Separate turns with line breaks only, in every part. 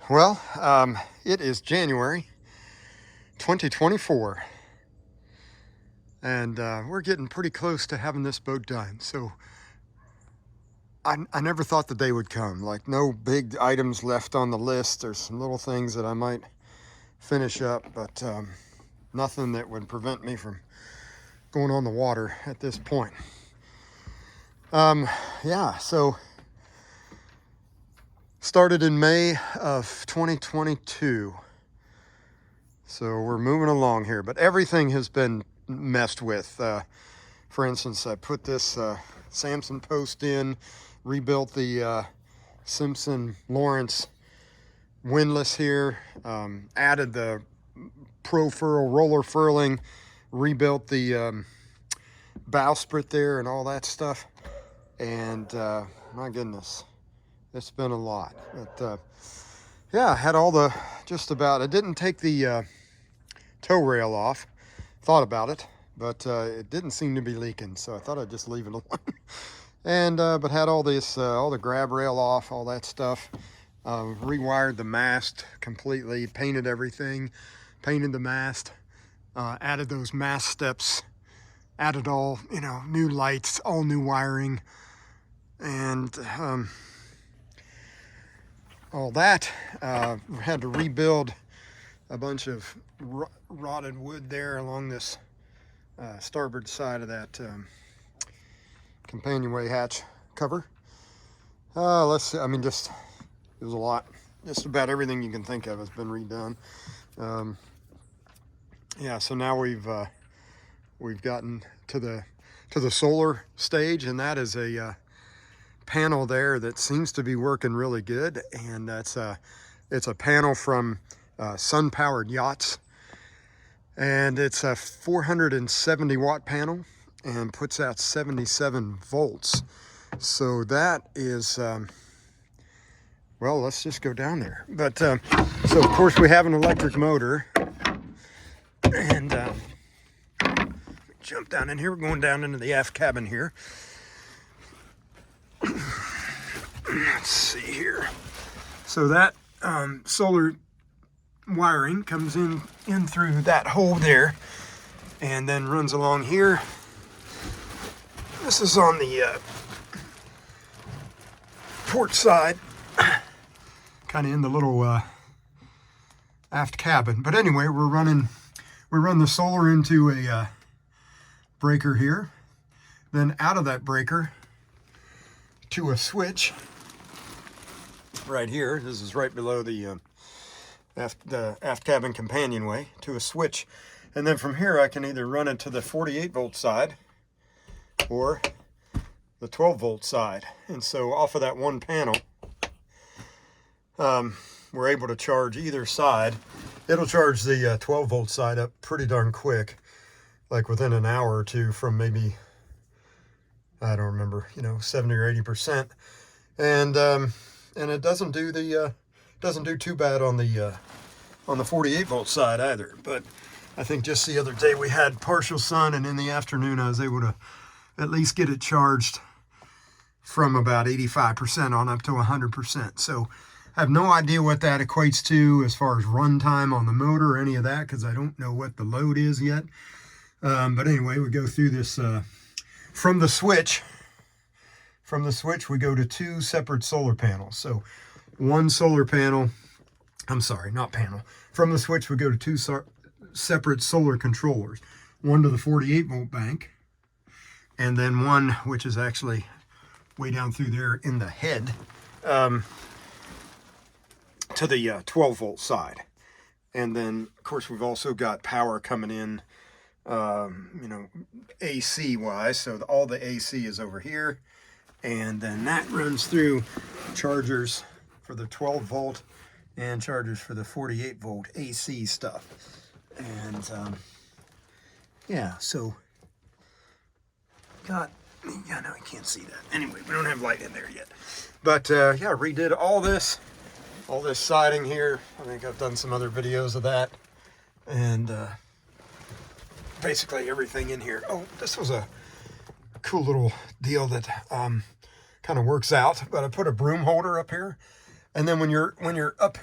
Well, it is January 2024, and we're getting pretty close to having this boat done. So I never thought the day would come. Like, no big items left on the list. There's some little things that I might finish up, but nothing that would prevent me from going on the water at this point. Yeah, so started in May of 2022. So we're moving along here, but everything has been messed with. For instance, I put this Samson post in, rebuilt the Simpson Lawrence windlass here, added the Pro Furl roller furling, rebuilt the bowsprit there and all that stuff. And my goodness, it's been a lot. But yeah, I had all the, just about, I didn't take the tow rail off. Thought about it, but it didn't seem to be leaking, so I thought I'd just leave it alone. And but had all this, all the grab rail off, all that stuff. Rewired the mast completely, painted everything, painted the mast, added those mast steps, added all, new lights, all new wiring, and all that. Had to rebuild a bunch of rotted wood there along this starboard side of that companionway hatch cover. Let's see, I mean, just, it was a lot. Just about everything you can think of has been redone. Yeah, so now we've gotten to the solar stage, and that is a panel there that seems to be working really good, and it's a panel from Sun Powered Yachts, and it's a 470 watt panel and puts out 77 volts. So that is well, let's just go down there. But so of course we have an electric motor, and jump down in here. We're going down into the aft cabin here. Let's see here. So that solar wiring comes in through that hole there, and then runs along here. This is on the port side, kind of in the little aft cabin. But anyway, we run the solar into a breaker here, then out of that breaker to a switch right here. This is right below the aft cabin companionway, to a switch, and then from here I can either run it to the 48 volt side or the 12 volt side. And so off of that one panel, we're able to charge either side. It'll charge the 12 volt side up pretty darn quick, like within an hour or two, from maybe, I don't remember, 70 or 80%. And it doesn't do too bad on the 48 volt side either. But I think just the other day we had partial sun, and in the afternoon I was able to at least get it charged from about 85% on up to 100%. So I have no idea what that equates to as far as runtime on the motor or any of that, because I don't know what the load is yet. But anyway, we go through this from the switch. From the switch, we go to two separate solar panels. So one solar panel, I'm sorry, not panel. From the switch, we go to two separate solar controllers. One to the 48 volt bank, and then one, which is actually way down through there in the head, to the 12 volt side. And then, of course, we've also got power coming in, AC wise. So all the AC is over here. And then that runs through chargers for the 12 volt and chargers for the 48 volt AC stuff. And yeah, so no, you can't see that. Anyway, we don't have light in there yet. But yeah, redid all this siding here. I think I've done some other videos of that. And basically everything in here. Oh, this was a cool little deal that kind of works out. But I put a broom holder up here, and then when you're up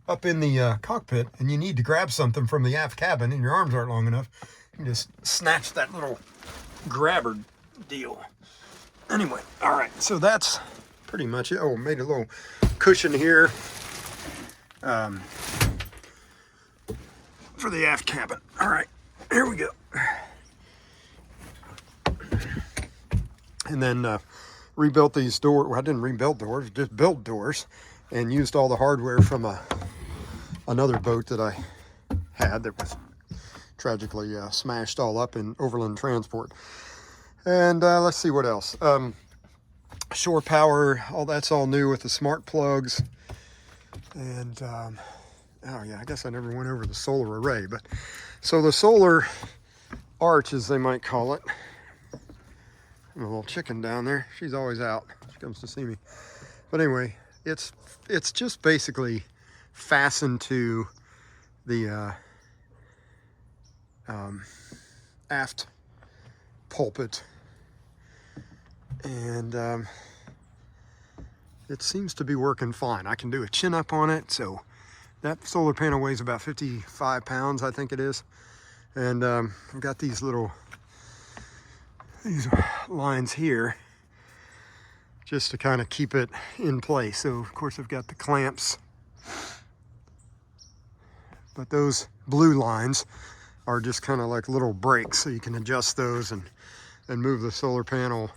up in the cockpit and you need to grab something from the aft cabin and your arms aren't long enough, you just snatch that little grabber deal. Anyway, all right, so that's pretty much it. Oh, made a little cushion here for the aft cabin. All right, here we go. And then rebuilt these doors. Well, I didn't rebuild doors, just built doors, and used all the hardware from another boat that I had that was tragically smashed all up in overland transport. And let's see what else. Shore power, all that's all new with the smart plugs. And oh yeah, I guess I never went over the solar array, but so the solar arch, as they might call it. A little chicken down there. She's always out. She comes to see me. But anyway, it's just basically fastened to the aft pulpit, and it seems to be working fine. I can do a chin up on it, so that solar panel weighs about 55 pounds, I think it is. And I've got these lines here just to kind of keep it in place. So of course I've got the clamps, but those blue lines are just kind of like little brakes, so you can adjust those and move the solar panel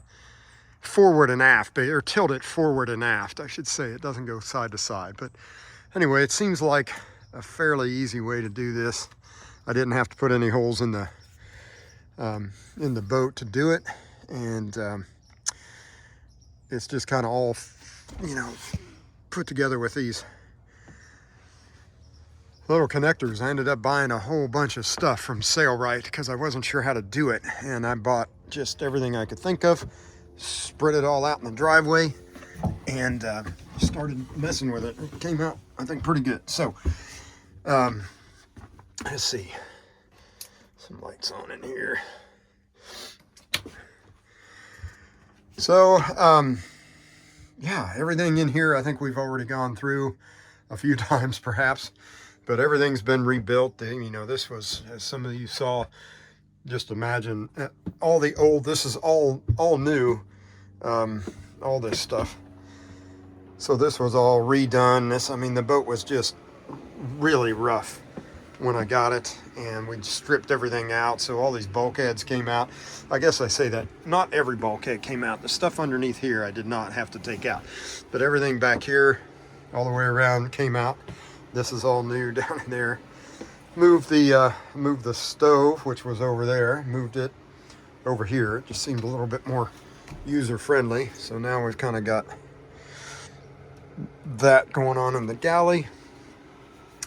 forward and aft, or tilt it forward and aft, I should say. It doesn't go side to side, but anyway, it seems like a fairly easy way to do this. I didn't have to put any holes in the boat to do it, and it's just kind of all, you know, put together with these little connectors. I ended up buying a whole bunch of stuff from Sailrite because I wasn't sure how to do it, and I bought just everything I could think of, spread it all out in the driveway, and started messing with it. It came out, I think, pretty good. So let's see, some lights on in here. So yeah, everything in here I think we've already gone through a few times perhaps, but everything's been rebuilt. You know, this was, as some of you saw, just imagine all the old, this is all new, all this stuff. So this was all redone. This, I mean, the boat was just really rough when I got it, and we stripped everything out, so all these bulkheads came out. I guess I say that not every bulkhead came out. The stuff underneath here I did not have to take out, but everything back here all the way around came out. This is all new down in there. Moved the stove, which was over there, moved it over here. It just seemed a little bit more user-friendly. So now we've kind of got that going on in the galley,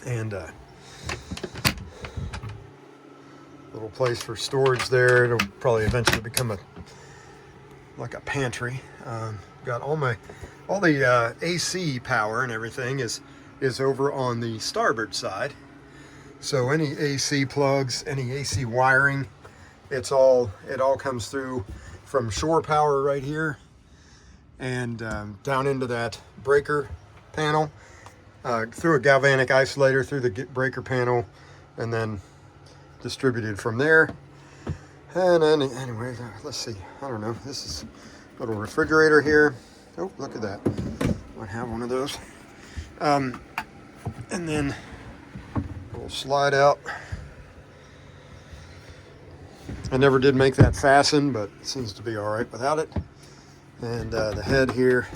and little place for storage there. It'll probably eventually become like a pantry. Got all the AC power and everything is over on the starboard side. So any AC plugs, any AC wiring, it all comes through from shore power right here, and down into that breaker panel, through a galvanic isolator, through the breaker panel, and then distributed from there. And then anyway, let's see, I don't know, this is a little refrigerator here. Oh, look at that, might have one of those. And then a little slide out. I never did make that fasten, but it seems to be all right without it. And the head here,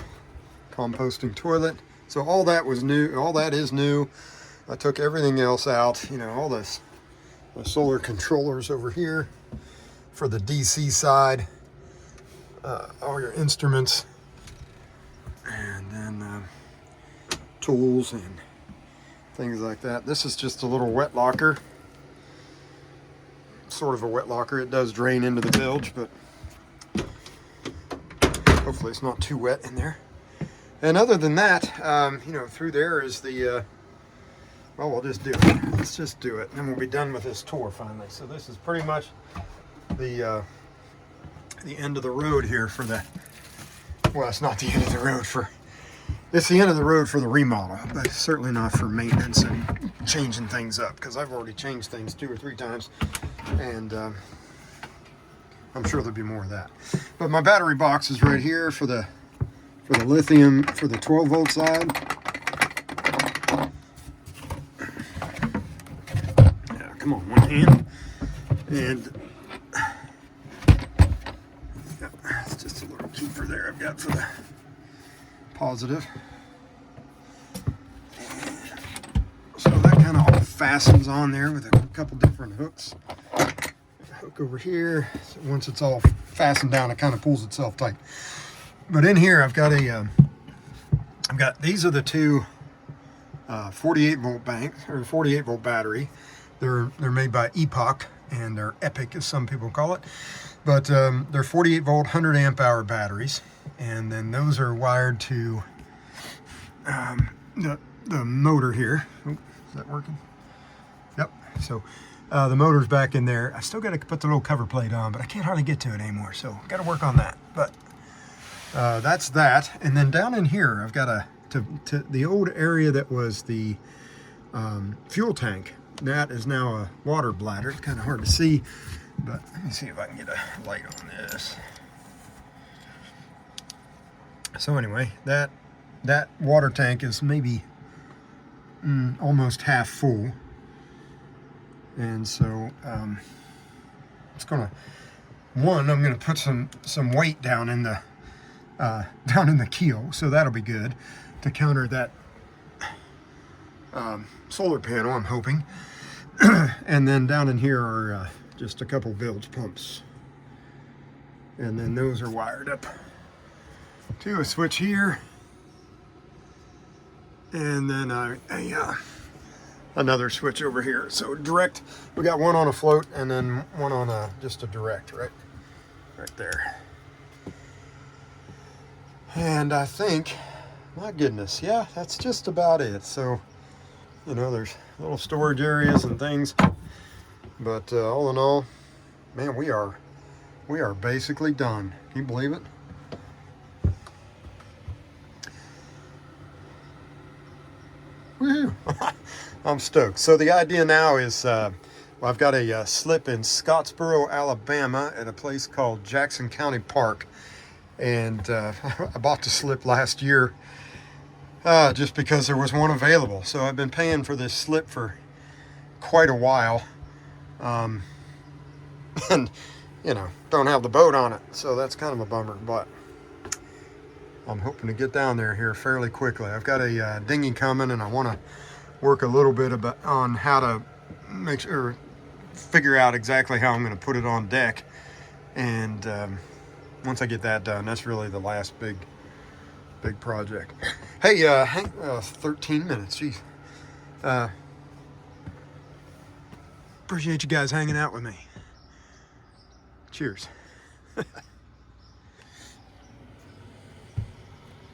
composting toilet. So all that was new, all that is new. I took everything else out, you know, all this, the solar controllers over here for the DC side, all your instruments, and then tools and things like that. This is just a little wet locker, sort of a wet locker. It does drain into the bilge, but hopefully it's not too wet in there. And other than that, you know, through there is the, well, we'll just do it. Let's just do it, and then we'll be done with this tour finally. So this is pretty much the end of the road here for the, well, it's not the end of the road for it's the end of the road for the remodel, but certainly not for maintenance and changing things up, because I've already changed things 2 or 3 times, and I'm sure there'll be more of that. But my battery box is right here for the lithium for the 12-volt side. Yeah, come on, one hand. And yeah, it's just a little keeper there I've got for the positive. So that kind of all fastens on there with a couple different hooks. Hook over here. So once it's all fastened down, it kind of pulls itself tight. But in here, I've got these are the two 48-volt banks, or 48-volt battery. They're made by Epoch, and they're Epic, as some people call it. But they're 48-volt, 100-amp-hour batteries, and then those are wired to the motor here. Oh, is that working? Yep. So the motor's back in there. I still got to put the little cover plate on, but I can't hardly get to it anymore, so got to work on that. But that's that. And then down in here, I've got to the old area that was the fuel tank. That is now a water bladder. It's kind of hard to see, but let me see if I can get a light on this. So anyway, that water tank is maybe almost half full, and so it's gonna I'm gonna put some weight down in the keel, so that'll be good to counter that solar panel, I'm hoping. And then down in here are just a couple bilge pumps, and then those are wired up to a switch here, and then another switch over here. So direct, we got one on a float and then one on just a direct, right there. And I think, my goodness, yeah, that's just about it. So, you know, there's little storage areas and things, but all in all, man, we are basically done. Can you believe it? Woo! I'm stoked. So the idea now is, well, I've got a slip in Scottsboro, Alabama, at a place called Jackson County Park, and I bought the slip last year just because there was one available. So I've been paying for this slip for quite a while, and you know, don't have the boat on it, so that's kind of a bummer, but I'm hoping to get down there here fairly quickly. I've got a dinghy coming, and I want to work a little bit on how to figure out exactly how I'm going to put it on deck, and once I get that done, that's really the last big project. Hey, 13 minutes, geez. Appreciate you guys hanging out with me. Cheers.